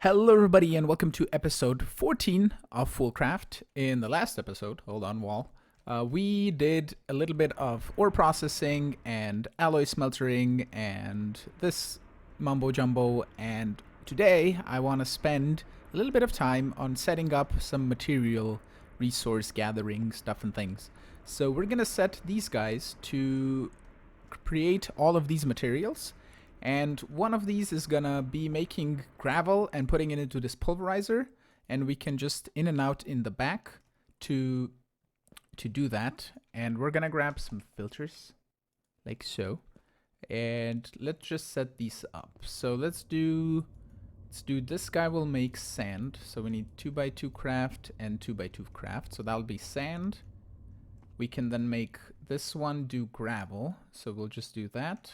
Hello everybody and welcome to episode 14 of Foolcraft. In the last episode, hold on wall, we did a little bit of ore processing and alloy smeltering and this mumbo jumbo, and today I want to spend a little bit of time on setting up some material resource gathering stuff and things. So we're gonna set these guys to create all of these materials. And one of these is gonna be making gravel and putting it into this pulverizer, and we can just in and out in the back to do that. And we're gonna grab some filters like so, and let's just set these up. So let's do this guy will make sand, so we need 2x2 craft and 2x2 craft, so that'll be sand. We can then make this one do gravel, so we'll just do that.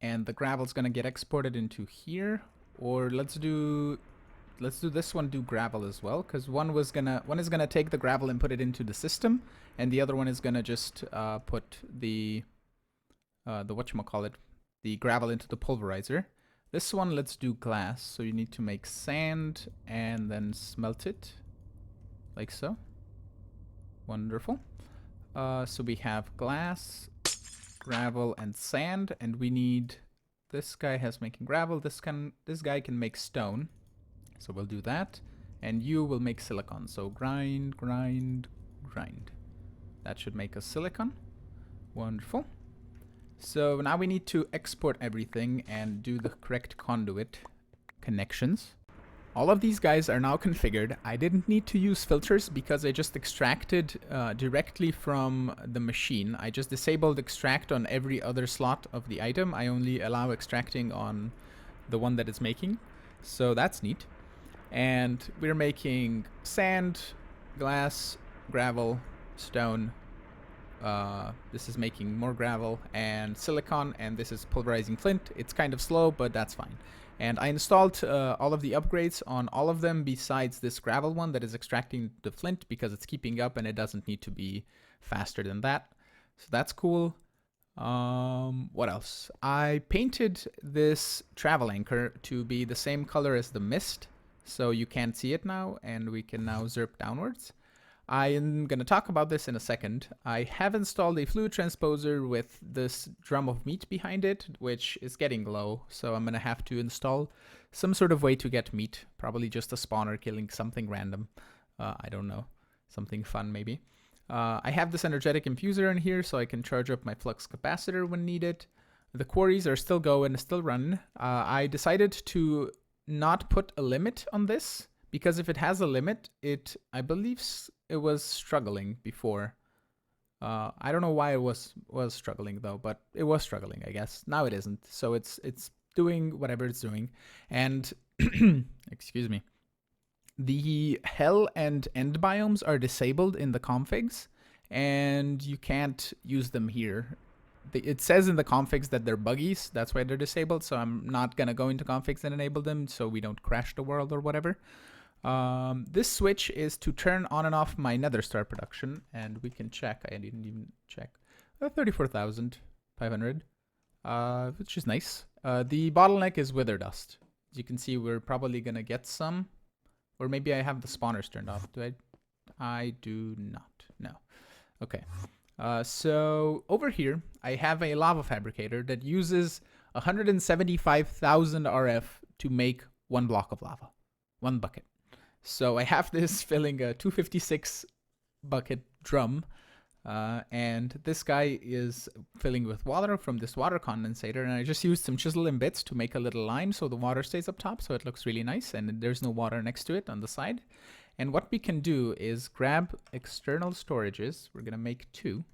And the gravel's gonna get exported into here, or let's do this one do gravel as well, because one is gonna take the gravel and put it into the system, and the other one is gonna just put the whatchamacallit, the gravel into the pulverizer. This one, let's do glass, so you need to make sand and then smelt it like so. Wonderful. So we have glass, gravel and sand, and we need, this guy has making gravel, this guy can make stone, so we'll do that, and you will make silicon. So grind. That should make us silicon. Wonderful. So now we need to export everything and do the correct conduit connections. All of these guys are now configured. I didn't need to use filters because I just extracted directly from the machine. I just disabled extract on every other slot of the item. I only allow extracting on the one that it's making. So that's neat. And we're making sand, glass, gravel, stone. This is making more gravel and silicon, and this is pulverizing flint. It's kind of slow, but that's fine. And I installed all of the upgrades on all of them besides this gravel one that is extracting the flint, because it's keeping up and it doesn't need to be faster than that. So that's cool. What else? I painted this travel anchor to be the same color as the mist, so you can't see it now, and we can now zerp downwards. I am going to talk about this in a second. I have installed a fluid transposer with this drum of meat behind it, which is getting low, so I'm going to have to install some sort of way to get meat. Probably just a spawner killing something random. I don't know. Something fun, maybe. I have this energetic infuser in here, so I can charge up my flux capacitor when needed. The quarries are still going, still running. I decided to not put a limit on this, because if it has a limit, I believe it was struggling before. I don't know why it was struggling though, but it was struggling, I guess. Now it isn't, so it's doing whatever it's doing. And excuse me, the hell and end biomes are disabled in the configs, and you can't use them here. It says in the configs that they're buggies, that's why they're disabled, so I'm not gonna go into configs and enable them so we don't crash the world or whatever. This switch is to turn on and off my Nether star production, and we can check. I didn't even check. 34,500, which is nice. The bottleneck is wither dust. As you can see, we're probably gonna get some, or maybe I have the spawners turned off. Do I? I do not. No. Okay. So over here, I have a lava fabricator that uses 175,000 RF to make one block of lava, one bucket. So I have this filling a 256 bucket drum, and this guy is filling with water from this water condensator, and I just used some chisel and bits to make a little line so the water stays up top, so it looks really nice, and there's no water next to it on the side. And what we can do is grab external storages. We're gonna make 2,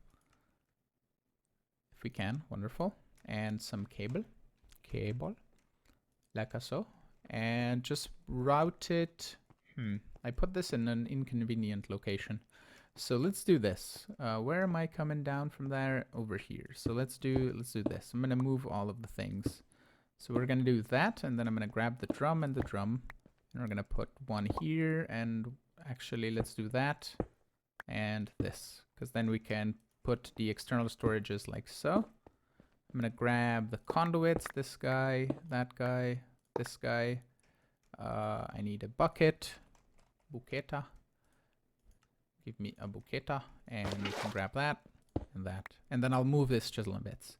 if we can. Wonderful. And some cable, like so, and just route it. I put this in an inconvenient location. So let's do this. Where am I coming down from there? Over here. So let's do this. I'm gonna move all of the things. So we're gonna do that, and then I'm gonna grab the drum and the drum, and we're gonna put one here, and actually let's do that and this, because then we can put the external storages like so. I'm gonna grab the conduits, this guy, that guy, this guy, I need a bucket. Buqueta. Give me a buqueta, and we can grab that and that. And then I'll move this chisel in bits.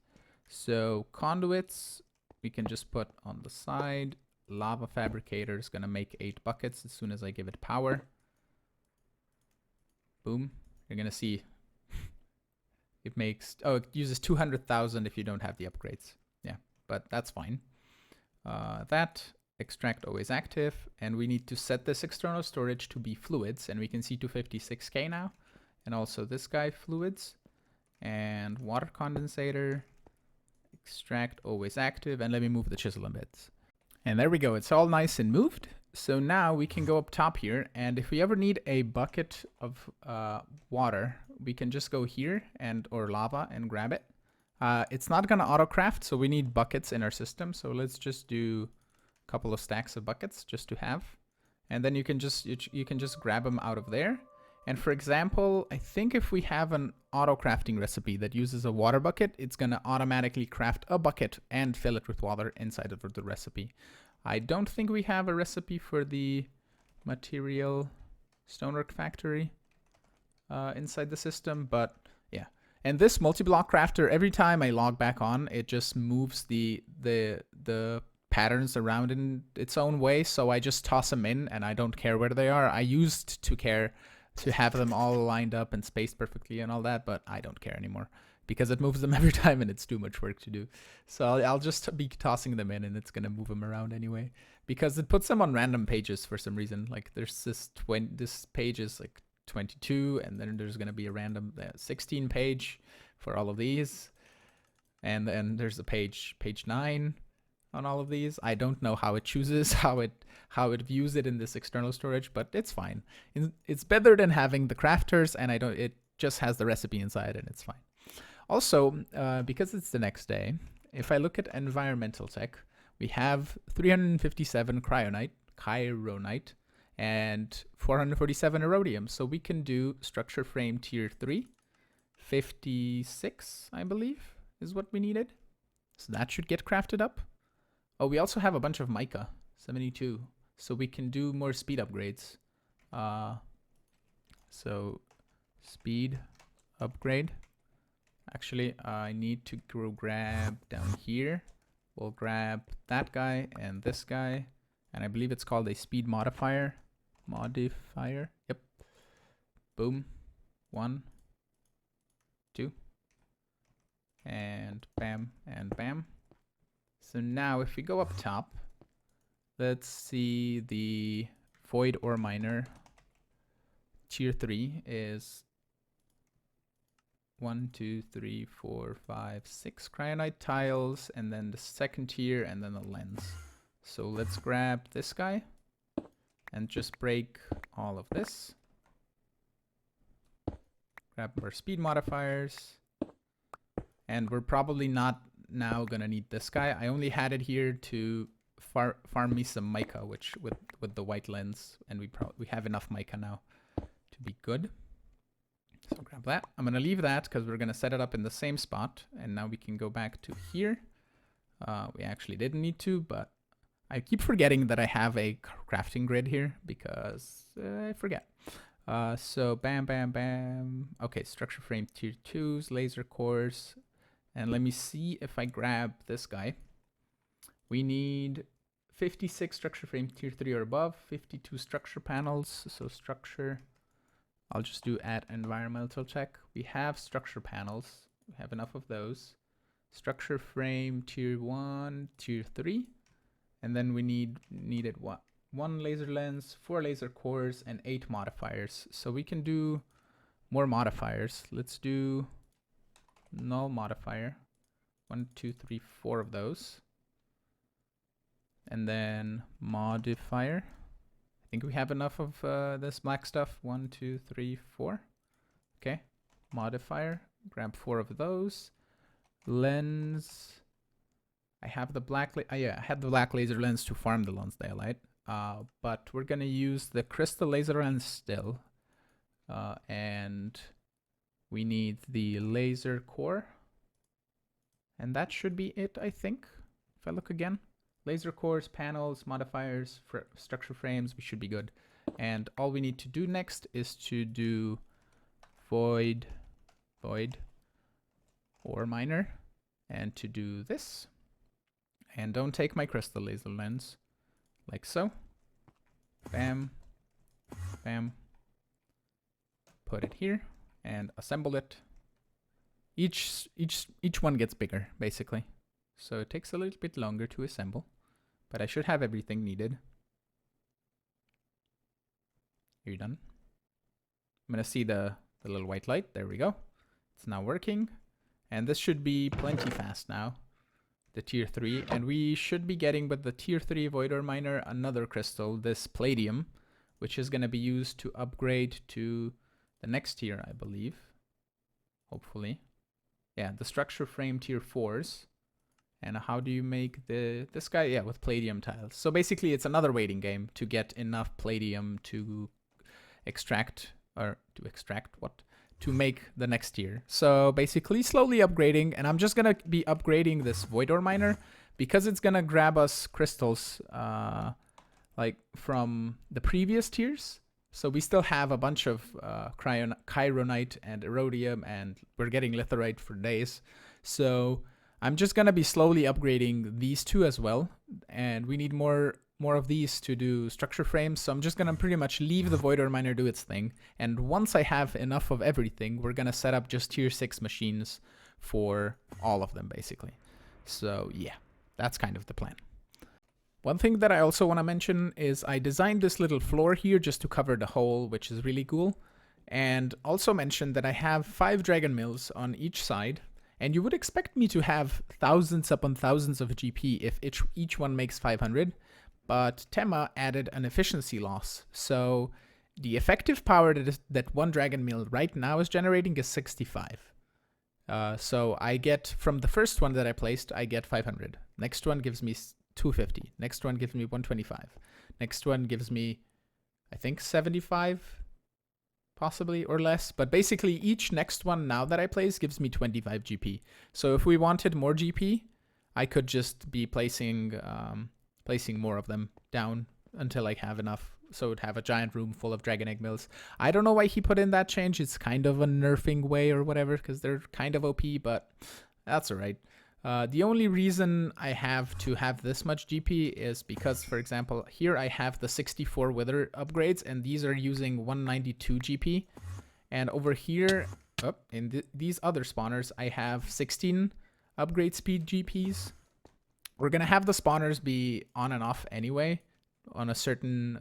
So conduits, we can just put on the side. Lava fabricator is going to make 8 buckets as soon as I give it power. Boom. You're going to see it makes, oh, it uses 200,000 if you don't have the upgrades. Yeah, but that's fine. That extract always active, and we need to set this external storage to be fluids, and we can see 256k now. And also this guy, fluids, and water condensator, extract always active, and let me move the chisel in bits. And there we go, it's all nice and moved. So now we can go up top here, and if we ever need a bucket of water, we can just go here and or lava and grab it. It's not gonna autocraft, so we need buckets in our system. So let's just do a couple of stacks of buckets just to have, and then you can just grab them out of there. And for example, I think if we have an auto crafting recipe that uses a water bucket, it's gonna automatically craft a bucket and fill it with water inside of the recipe. I don't think we have a recipe for the material stonework factory inside the system, but yeah. And this multi-block crafter, every time I log back on, it just moves the patterns around in its own way. So I just toss them in and I don't care where they are. I used to care to have them all lined up and spaced perfectly and all that, but I don't care anymore because it moves them every time and it's too much work to do. So I'll just be tossing them in and it's going to move them around anyway, because it puts them on random pages for some reason. Like there's this page is like 22, and then there's going to be a random 16 page for all of these. And then there's a page 9 on all of these. I don't know how it chooses, how it views it in this external storage, but it's fine. It's better than having the crafters, and it just has the recipe inside and it's fine. Also, because it's the next day, if I look at environmental tech, we have 357 chironite and 447 erodium. So we can do structure frame tier 3, 56, I believe, is what we needed. So that should get crafted up. Oh, we also have a bunch of mica, 72. So we can do more speed upgrades. So speed upgrade. Actually, I need to go grab down here. We'll grab that guy and this guy. And I believe it's called a speed modifier. Yep. Boom. 1, 2. And bam and bam. So now if we go up top, let's see the void ore miner tier 3 is 1, 2, 3, 4, 5, 6 cryonite tiles, and then the second tier, and then the lens. So let's grab this guy and just break all of this. Grab our speed modifiers, and we're probably not now gonna need this guy. I only had it here to farm me some mica, which with the white lens, and we have enough mica now to be good. So grab that. I'm gonna leave that because we're gonna set it up in the same spot, and now we can go back to here. We actually didn't need to, but I keep forgetting that I have a crafting grid here because I forget. So bam, bam, bam. Okay, structure frame tier 2s, laser cores. And let me see if I grab this guy. We need 56 structure frame tier 3 or above, 52 structure panels. So structure, I'll just do add environmental check. We have structure panels. We have enough of those. Structure frame tier 1, tier 3. And then we needed what? 1 laser lens, 4 laser cores, and 8 modifiers. So we can do more modifiers. Let's do null modifier. 1, 2, 3, 4 of those. And then modifier. I think we have enough of this black stuff. 1, 2, 3, 4. Okay. Modifier. Grab 4 of those. Lens. I have the black, yeah, I had the black laser lens to farm the lens daylight. But we're gonna use the crystal laser lens still. And we need the laser core. And that should be it, I think, if I look again. laser cores, panels, modifiers, structure frames, we should be good. And all we need to do next is to do void ore miner, and to do this. And don't take my crystal laser lens, like so. Bam, bam. Put it here and assemble it. Each one gets bigger, basically. So it takes a little bit longer to assemble, but I should have everything needed. You're done. I'm gonna see the little white light. There we go. It's now working. And this should be plenty fast now. The tier 3. And we should be getting with the tier 3 void ore miner another crystal, this palladium, which is gonna be used to upgrade to the next tier, I believe. Hopefully. Yeah, the structure frame tier 4s. And how do you make this guy? Yeah, with palladium tiles. So basically it's another waiting game to get enough palladium to extract, or to extract what? To make the next tier. So basically slowly upgrading, and I'm just gonna be upgrading this void ore miner because it's gonna grab us crystals like from the previous tiers. So we still have a bunch of chironite and erodium, and we're getting litherite for days. So I'm just gonna be slowly upgrading these two as well, and we need more of these to do structure frames. So I'm just gonna pretty much leave the void ore miner do its thing, and once I have enough of everything, we're gonna set up just tier 6 machines for all of them, basically. So yeah, that's kind of the plan. One thing that I also want to mention is I designed this little floor here just to cover the hole, which is really cool, and also mention that I have 5 dragon mills on each side. And you would expect me to have thousands upon thousands of GP if each one makes 500, but Tema added an efficiency loss. So the effective power that one dragon mill right now is generating is 65. So I get, from the first one that I placed, I get 500. Next one gives me 250. Next one gives me 125. Next one gives me, I think, 75. Possibly, or less, but basically each next one now that I place gives me 25 GP. So if we wanted more GP, I could just be placing more of them down until I have enough. So it would have a giant room full of dragon egg mills. I don't know why he put in that change. It's kind of a nerfing way or whatever, because they're kind of OP, but that's alright. The only reason I have to have this much GP is because, for example, here I have the 64 wither upgrades, and these are using 192 GP. And over here, in these other spawners, I have 16 upgrade speed GPs. We're going to have the spawners be on and off anyway, on a certain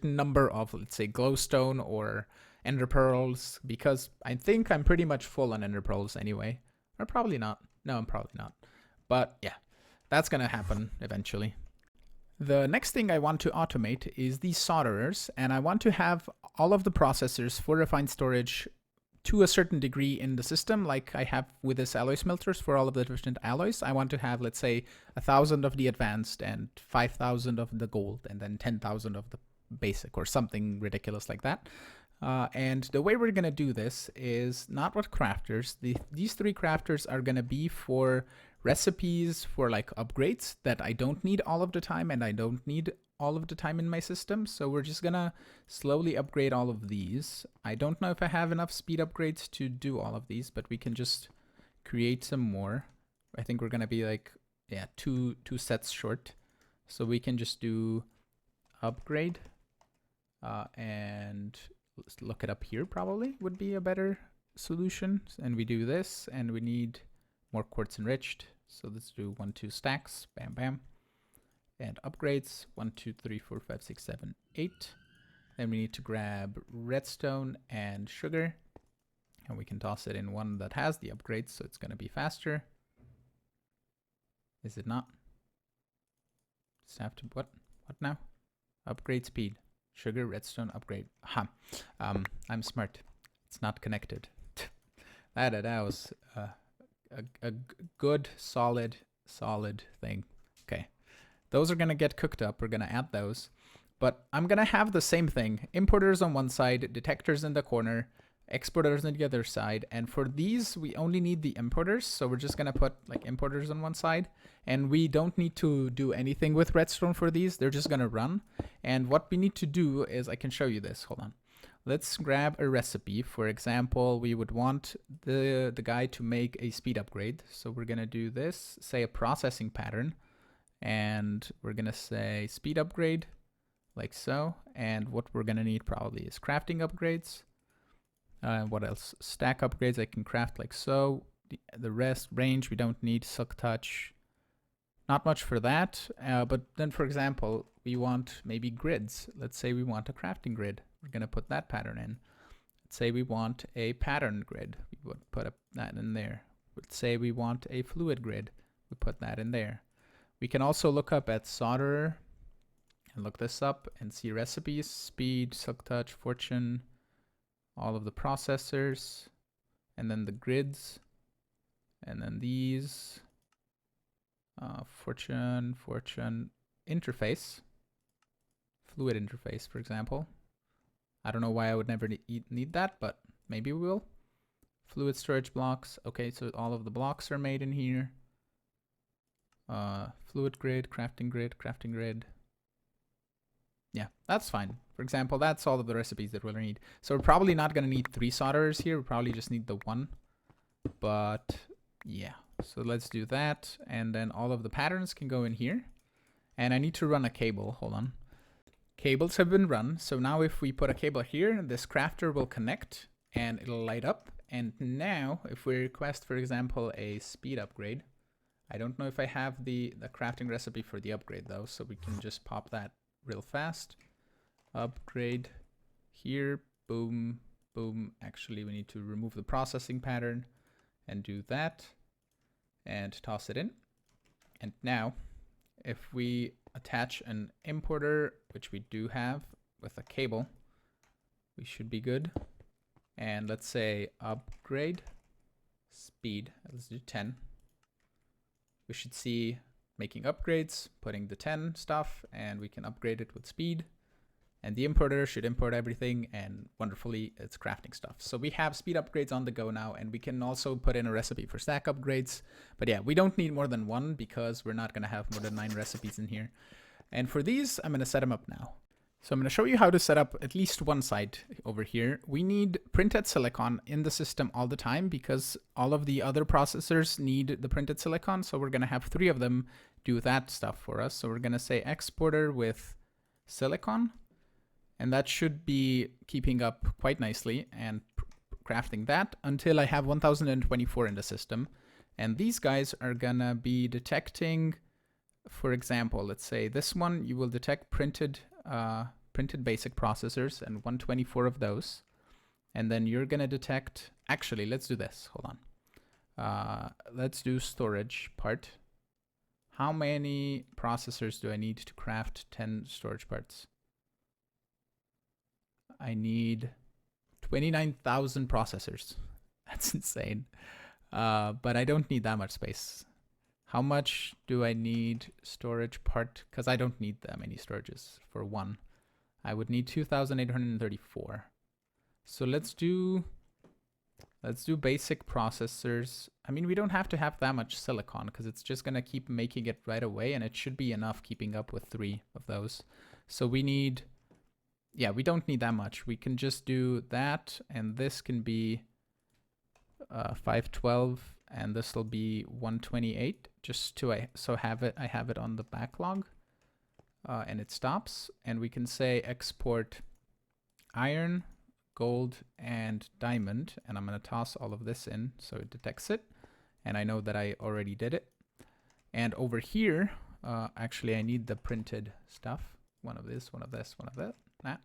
number of, let's say, glowstone or ender pearls, because I think I'm pretty much full on ender pearls anyway. Or probably not. No, I'm probably not. But yeah, that's going to happen eventually. The next thing I want to automate is these solderers, and I want to have all of the processors for refined storage to a certain degree in the system, like I have with this alloy smelters for all of the different alloys. I want to have, let's say, 1,000 of the advanced and 5,000 of the gold, and then 10,000 of the basic, or something ridiculous like that. And the way we're going to do this is not with crafters. These 3 crafters are going to be for recipes for like upgrades that I don't need all of the time, and I don't need all of the time in my system. So we're just going to slowly upgrade all of these. I don't know if I have enough speed upgrades to do all of these, but we can just create some more. I think we're going to be like, yeah, two sets short. So we can just do upgrade and let's look it up here, probably would be a better solution. And we do this, and we need more quartz enriched. So let's do 1, 2 stacks, bam, bam. And upgrades, 1, 2, 3, 4, 5, 6, 7, 8. Then we need to grab redstone and sugar. And we can toss it in one that has the upgrades, so it's going to be faster. Is it not? Just have to, what now? Upgrade speed. Sugar, redstone, upgrade. Aha. I'm smart. It's not connected. that was a good, solid thing. Okay. Those are going to get cooked up. We're going to add those. But I'm going to have the same thing. Importers on one side, detectors in the corner, exporters on the other side. And for these, we only need the importers. So we're just gonna put like importers on one side, and we don't need to do anything with redstone for these. They're just gonna run. And what we need to do is, I can show you this, hold on. Let's grab a recipe. For example, we would want the guy to make a speed upgrade. So we're gonna do this, say a processing pattern, and we're gonna say speed upgrade, like so. And what we're gonna need probably is crafting upgrades. What else? Stack upgrades I can craft like so. The rest, range, we don't need. Silk touch, not much for that. But then, for example, we want maybe grids. Let's say we want a crafting grid. We're gonna put that pattern in. Let's say we want a pattern grid. We would put that in there. Let's say we want a fluid grid. We put that in there. We can also look up at solderer and look this up and see recipes, speed, silk touch, fortune, all of the processors, and then the grids, and then these, fortune, interface, fluid interface, for example. I don't know why I would never need that, but maybe we will. Fluid storage blocks. Okay, so all of the blocks are made in here. Fluid grid, crafting grid. Yeah, that's fine. For example, that's all of the recipes that we'll need. So we're probably not going to need 3 solderers here. We probably just need the 1. But yeah, so let's do that. And then all of the patterns can go in here. And I need to run a cable. Hold on. Cables have been run. So now if we put a cable here, this crafter will connect and it'll light up. And now if we request, for example, a speed upgrade, I don't know if I have the crafting recipe for the upgrade though, so we can just pop that real fast. Upgrade here, boom, boom. Actually, we need to remove the processing pattern and do that and toss it in. And now if we attach an importer, which we do have with a cable, we should be good. And let's say upgrade speed, let's do 10. We should see making upgrades, putting the 10 stuff, and we can upgrade it with speed. And the importer should import everything, and wonderfully, it's crafting stuff. So we have speed upgrades on the go now, and we can also put in a recipe for stack upgrades. But yeah, we don't need more than 1 because we're not going to have more than 9 recipes in here. And for these, I'm going to set them up now. So I'm going to show you how to set up at least one side over here. We need printed silicon in the system all the time because all of the other processors need the printed silicon. So we're going to have 3 of them do that stuff for us. So we're going to say exporter with silicon, and that should be keeping up quite nicely and crafting that until I have 1024 in the system. And these guys are going to be detecting, for example, let's say this one, you will detect printed basic processors and 124 of those. And then you're going to detect, actually, let's do this. Hold on. Let's do storage part. How many processors do I need to craft 10 storage parts? I need 29,000 processors. That's insane. But I don't need that much space. How much do I need storage part? Because I don't need that many storages for 1. I would need 2,834. So let's do basic processors. I mean, we don't have to have that much silicon because it's just going to keep making it right away, and it should be enough keeping up with 3 of those. So we need, yeah, we don't need that much. We can just do that, and this can be 512, and this will be 128, just to I have it on the backlog, and it stops. And we can say export iron, gold, and diamond, and I'm going to toss all of this in so it detects it, and I know that I already did it. And over here, actually I need the printed stuff. One of this, one of this, one of that.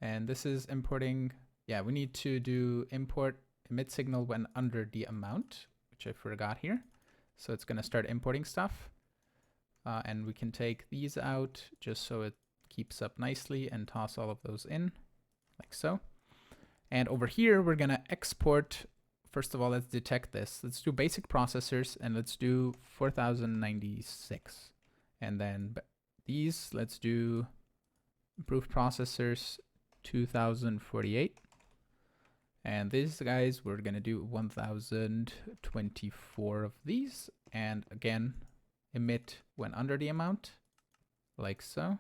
And this is importing. Yeah, we need to do import emit signal when under the amount, which I forgot here. So it's going to start importing stuff. And we can take these out just so it keeps up nicely and toss all of those in like so. And over here, we're going to export. First of all, let's detect this. Let's do basic processors and let's do 4096. And then these, let's do improved processors 2048. And these guys, we're gonna do 1024 of these, and again, emit when under the amount, like so.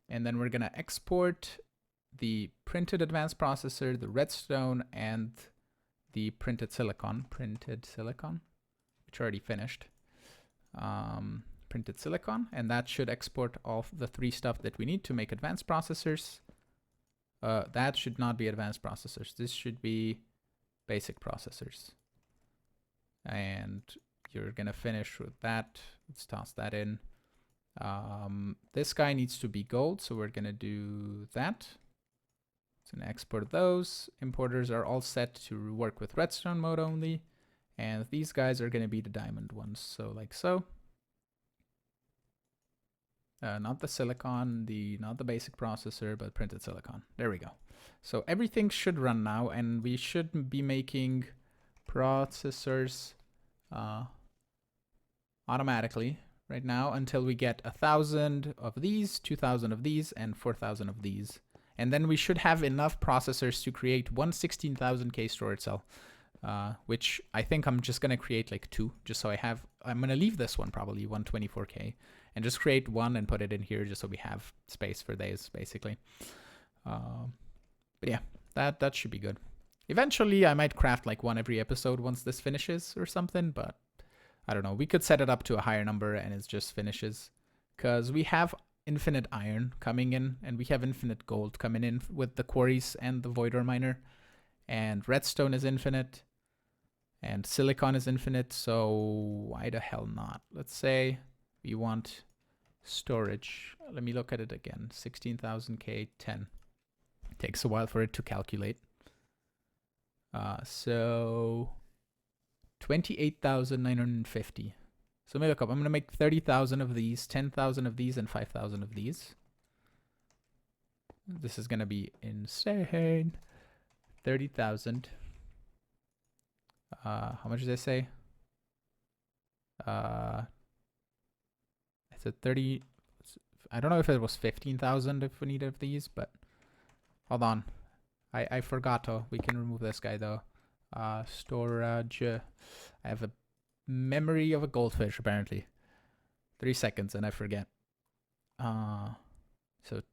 And then we're gonna export the printed advanced processor, the redstone, and the printed silicon, which already finished. Printed silicon, and that should export all the 3 stuff that we need to make advanced processors. That should not be advanced processors. This should be basic processors. And you're gonna finish with that. Let's toss that in. This guy needs to be gold, so we're gonna do that. So gonna export those. Importers are all set to work with redstone mode only. And these guys are gonna be the diamond ones, so like so. Not the silicon, not the basic processor, but printed silicon. There we go. So everything should run now, and we should be making processors automatically right now until we get 1,000 of these, 2,000 of these, and 4,000 of these. And then we should have enough processors to create one 16,000K storage cell, which I think I'm just going to create like 2, just so I'm going to leave this one probably 124K. And just create 1 and put it in here just so we have space for these, basically. But yeah, that should be good. Eventually, I might craft like 1 every episode once this finishes or something, but I don't know. We could set it up to a higher number and it just finishes. Because we have infinite iron coming in, and we have infinite gold coming in with the quarries and the void ore miner. And redstone is infinite. And silicon is infinite, so why the hell not? Let's say we want storage. Let me look at it again. 16,000K, 10. It takes a while for it to calculate. So 28,950. So let me look up. I'm going to make 30,000 of these, 10,000 of these, and 5,000 of these. This is going to be insane. 30,000. How much did I say? It's a 30. I don't know if it was 15,000 if we need of these, but hold on. I forgot to. We can remove this guy though. Storage. I have a memory of a goldfish apparently. 3 seconds and I forget. So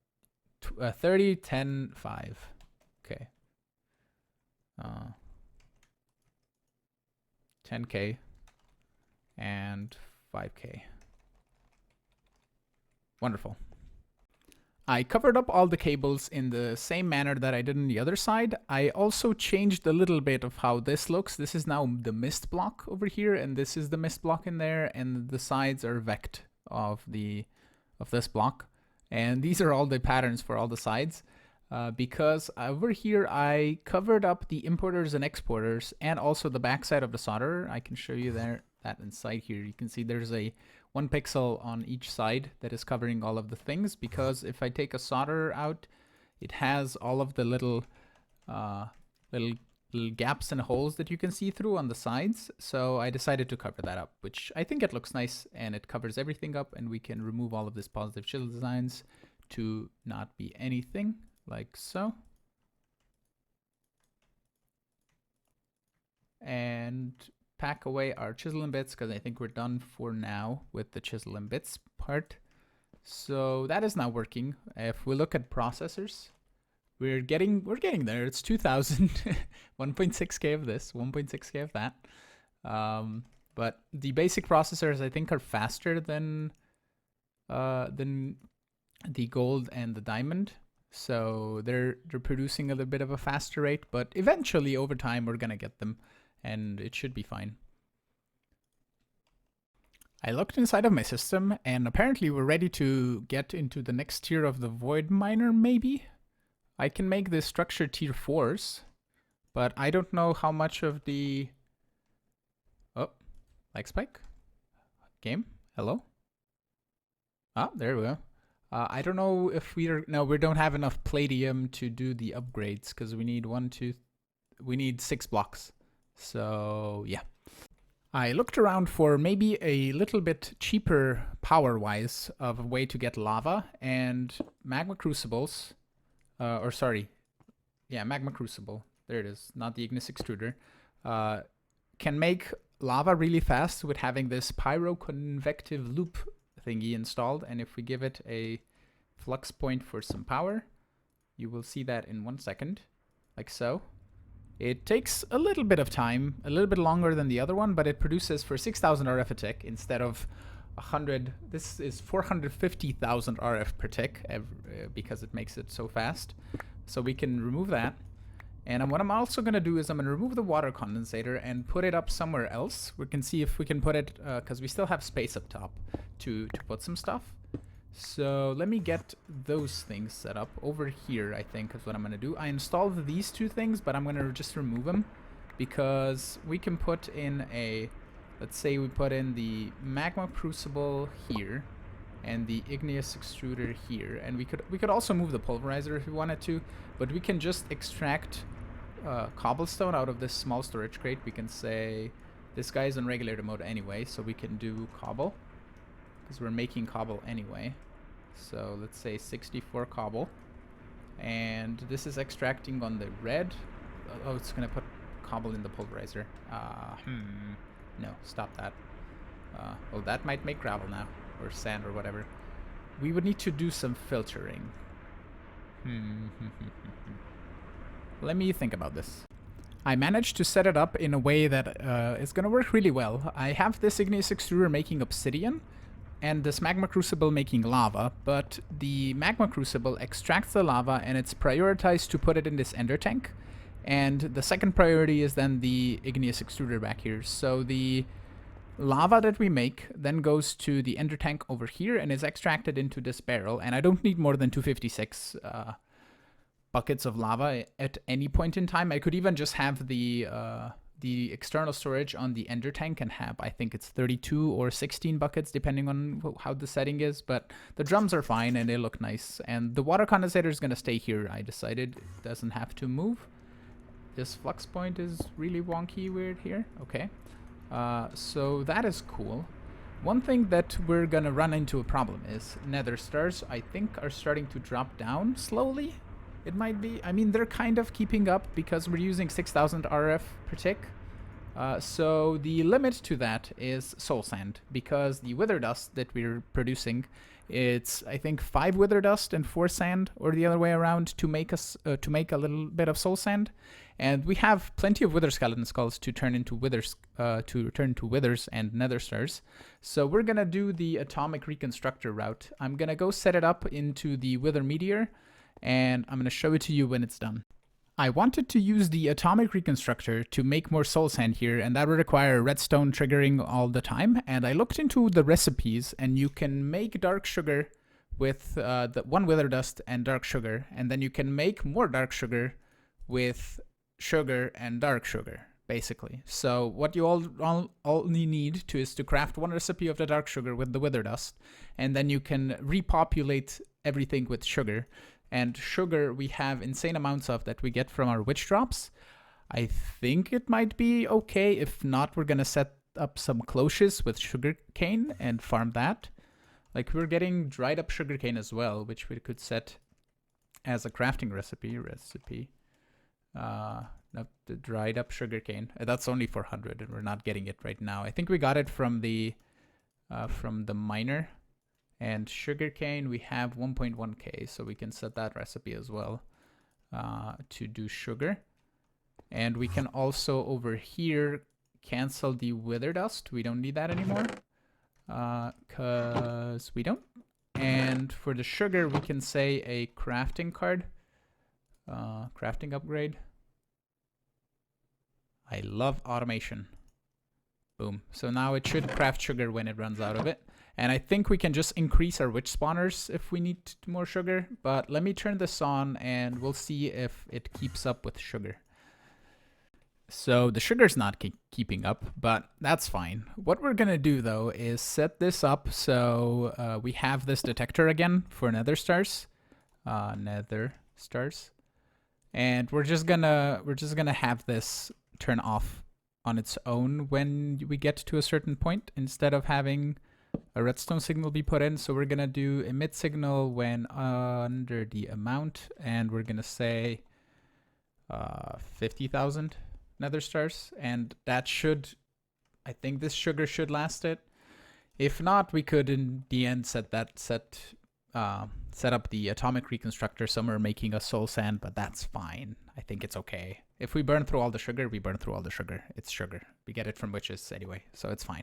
30, 10, 5. Okay. 10K and 5K. Wonderful. I covered up all the cables in the same manner that I did on the other side. I also changed a little bit of how this looks. This is now the mist block over here, and this is the mist block in there, and the sides are vect of this block. And these are all the patterns for all the sides. Because over here I covered up the importers and exporters and also the backside of the solderer. I can show you that inside here. You can see there's a 1 pixel on each side that is covering all of the things, because if I take a solderer out, it has all of the little gaps and holes that you can see through on the sides. So I decided to cover that up, which I think it looks nice, and it covers everything up, and we can remove all of this positive chisel designs to not be anything. Like so. And pack away our chisel and bits, because I think we're done for now with the chisel and bits part. So that is now working. If we look at processors, we're getting there. It's 2,000, 1.6K of this, 1.6K of that. But the basic processors I think are faster than the gold and the diamond. So they're producing a little bit of a faster rate, but eventually over time we're gonna get them and it should be fine. I looked inside of my system and apparently we're ready to get into the next tier of the void miner maybe. I can make this structure tier 4s, but I don't know how much of the... Oh, lag spike? Game? Hello? Ah, there we go. I don't know if we don't have enough palladium to do the upgrades, because we need we need 6 blocks. So yeah. I looked around for maybe a little bit cheaper power-wise of a way to get lava, and magma crucibles, or sorry, yeah, magma crucible. There it is, not the igneous extruder. Can make lava really fast with having this pyroconvective loop thingy installed. And if we give it a flux point for some power, you will see that in 1 second, like so. It takes a little bit of time, a little bit longer than the other one, but it produces for 6,000 RF a tick instead of 100. This is 450,000 RF per tick because it makes it so fast. So we can remove that. And what I'm also going to do is I'm going to remove the water condensator and put it up somewhere else. We can see if we can put it, because we still have space up top to put some stuff. So let me get those things set up over here, I think is what I'm going to do. I installed these two things, but I'm going to just remove them because we can put in a, let's say we put in the magma crucible here and the igneous extruder here. And we could also move the pulverizer if we wanted to, but we can just extract cobblestone out of this small storage crate. We can say this guy's on regulator mode anyway, so we can do cobble because we're making cobble anyway. So let's say 64 cobble, and this is extracting on the red. Oh, it's gonna put cobble in the pulverizer. No, stop that. Well, that might make gravel now, or sand or whatever. We would need to do some filtering. Let me think about this. I managed to set it up in a way that is gonna work really well. I have this igneous extruder making obsidian, and this magma crucible making lava, but the magma crucible extracts the lava and it's prioritized to put it in this ender tank. And the second priority is then the igneous extruder back here. So the lava that we make then goes to the ender tank over here and is extracted into this barrel. And I don't need more than 256 buckets of lava at any point in time. I could even just have the external storage on the ender tank and have, I think it's 32 or 16 buckets depending on how the setting is, but the drums are fine and they look nice. And the water condensator is going to stay here. I decided it doesn't have to move. This flux point is really wonky weird here. Okay. So that is cool. One thing that we're going to run into a problem is nether stars, I think, are starting to drop down slowly. It might be. I mean, they're kind of keeping up because we're using 6,000 RF per tick. So the limit to that is soul sand, because the wither dust that we're producing, it's I think 5 wither dust and 4 sand, or the other way around, to make us to make a little bit of soul sand. And we have plenty of wither skeleton skulls to turn into withers and nether stars. So we're gonna do the atomic reconstructor route. I'm gonna go set it up into the wither meteor, and I'm going to show it to you when it's done. I wanted to use the atomic reconstructor to make more soul sand here, and that would require redstone triggering all the time. And I looked into the recipes, and you can make dark sugar with the 1 wither dust and dark sugar, and then you can make more dark sugar with sugar and dark sugar, basically. So what you only need to is to craft 1 recipe of the dark sugar with the wither dust, and then you can repopulate everything with sugar. And sugar we have insane amounts of that we get from our witch drops. I think it might be okay. If not, we're gonna set up some cloches with sugar cane and farm that. Like, we're getting dried up sugar cane as well, which we could set as a crafting recipe. No, the dried up sugar cane. That's only 400 and we're not getting it right now. I think we got it from the miner. And sugarcane, we have 1.1k, so we can set that recipe as well to do sugar. And we can also over here cancel the wither dust. We don't need that anymore because we don't. And for the sugar, we can say a crafting card, crafting upgrade. I love automation. Boom. So now it should craft sugar when it runs out of it. And I think we can just increase our witch spawners if we need more sugar. But let me turn this on and we'll see if it keeps up with sugar. So the sugar's not keeping up, but that's fine. What we're going to do, though, is set this up so we have this detector again for nether stars. Nether stars. And we're just gonna have this turn off on its own when we get to a certain point instead of having a redstone signal be put in. So we're gonna do emit signal when under the amount, and we're gonna say 50,000 nether stars, and that should, I think this sugar should last it. If not, we could in the end set up the atomic reconstructor somewhere making a soul sand, but that's fine. I think it's okay. If we burn through all the sugar, we burn through all the sugar. It's sugar. We get it from witches anyway, so it's fine.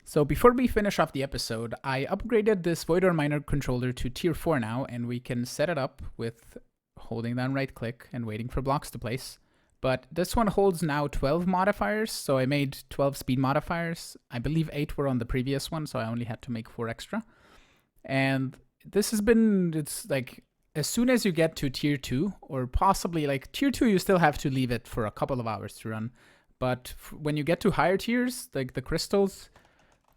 So before we finish off the episode, I upgraded this Voidor Miner controller to tier 4 now, and we can set it up with holding down right click and waiting for blocks to place. But this one holds now 12 modifiers, so I made 12 speed modifiers. I believe 8 were on the previous one, so I only had to make 4 extra. And this has been, it's like, as soon as you get to tier 2, or possibly like tier 2, you still have to leave it for a couple of hours to run. But when you get to higher tiers, like the crystals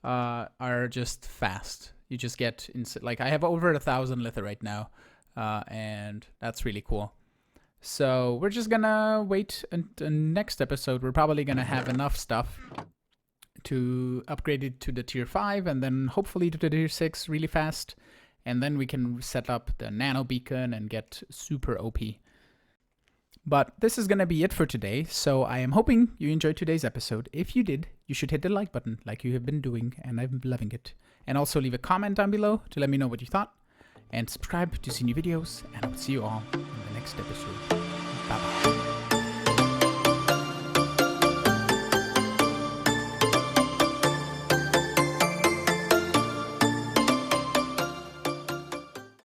are just fast. You just get, like I have over 1,000 lither right now, and that's really cool. So we're just gonna wait until next episode. We're probably gonna have enough stuff to upgrade it to the tier 5 and then hopefully to the tier 6 really fast. And then we can set up the nano beacon and get super OP. But this is gonna be it for today. So I am hoping you enjoyed today's episode. If you did, you should hit the like button like you have been doing, and I'm loving it. And also leave a comment down below to let me know what you thought. And subscribe to see new videos, and I will see you all in the next episode. Bye bye.